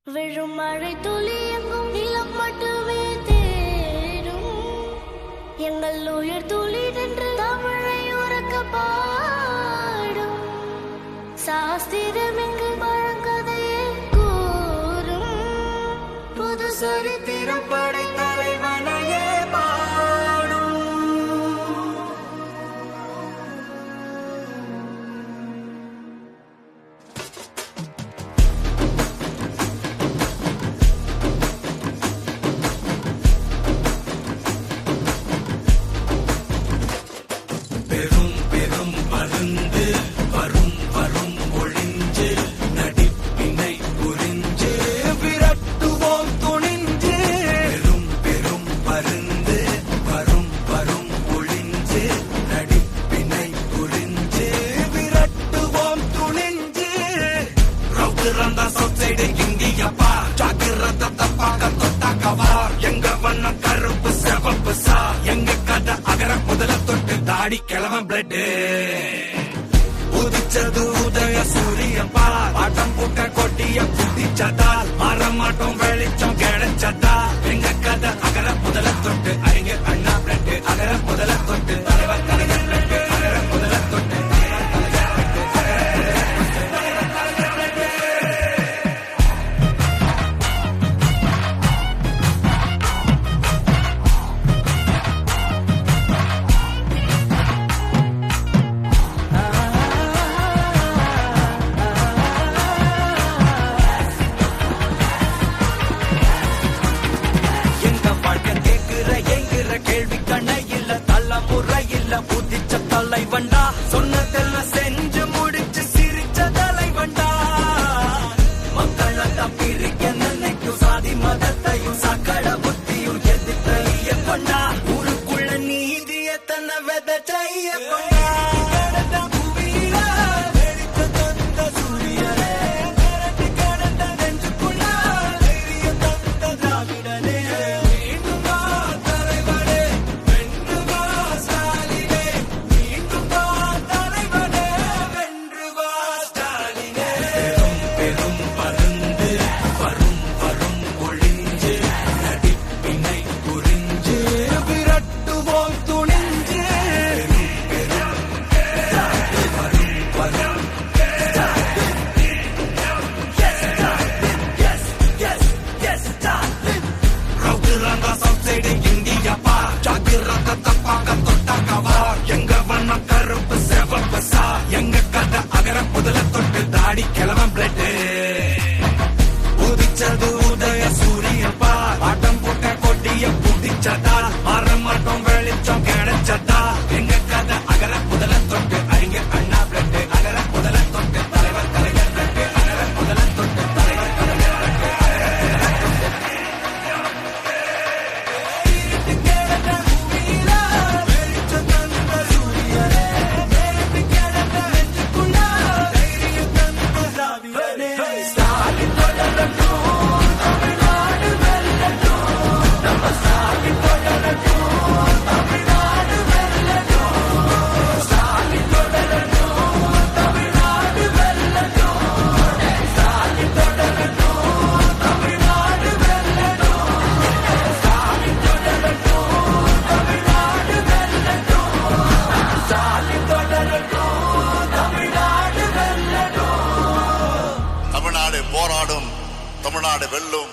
விழும் மழை துளி எங்கும் நிலம் மட்டுமே தேடும் எங்கள் உயிர் துளி நின்று தமிழை உறக்க பாடும் சாஸ்திரம் எங்கு பழங்கதையே கூறும் புது சரித்திரம் படைத்த தலைவனையே பாடும். பெரும் பெரும் பருந்து வரும் வரும் ஒளிஞ்சு நடிப்பினை புரிஞ்சு விரட்டுவோம் துணிஞ்சு. பெரும் பெரும் பருந்து வரும் வரும் ஒளிஞ்சு நடிப்பினை புரிஞ்சு விரட்டுவோம் துணிஞ்சு. ரவுத்திரந்தா சவுசைடு இந்தியப்பா ஜாக்கிரத தப்பாக்க தொட்டாக்கவார். எங்க வண்ணம் கருப்பு செவப்பு சா எங்க கதை அகர முதல தொட்டு தாடி கிழவன் பிளட் உதிச்சது உதய சூரியப்பா. ஆட்டம் பூட்ட கொட்டிய புத்திச்சதால் மாறமாட்டோம் வெளிச்சம் கிடைச்சதா. எங்க கதை அகர முதல தொட்டு அறிஞர் அண்ணா பிளட் அகர முதல தொட்டு தலைவர் கலைஞர் பிளட் அகர முதல தொட்டு புதிச்ச தலைவண்டா. சொன்னதெல்லாம் செஞ்சு முடிச்சு சிரிச்ச தலைவண்டா. மக்கள் பிரிக்க நினைக்கும் சாதி மதத்தையும் சக்கட புத்தியும் எதிர்த்தைய கொண்டா. ஊருக்குள்ள நீதிய தன்னை விதைச்சைய கொண்டா. தாடி கிழவன் பிளட் உதிச்சது உதய சூரியப்பா. ஆட்டம் போட்ட கொட்டிய புதிச்சதா மாறமாட்டோம் வெளிச்சம் கிடைச்சதா. எங்க கதை அகர முதல தொட்டு அறிஞர் அண்ணா பிளட் அகர முதல தொட்டு தலைவர் கலைஞர் பிளட் அகர முதல தொட்டு தலைவர் கலைஞர் பிளட் தமிழ்நாடு போராடும், தமிழ்நாடு வெல்லும்.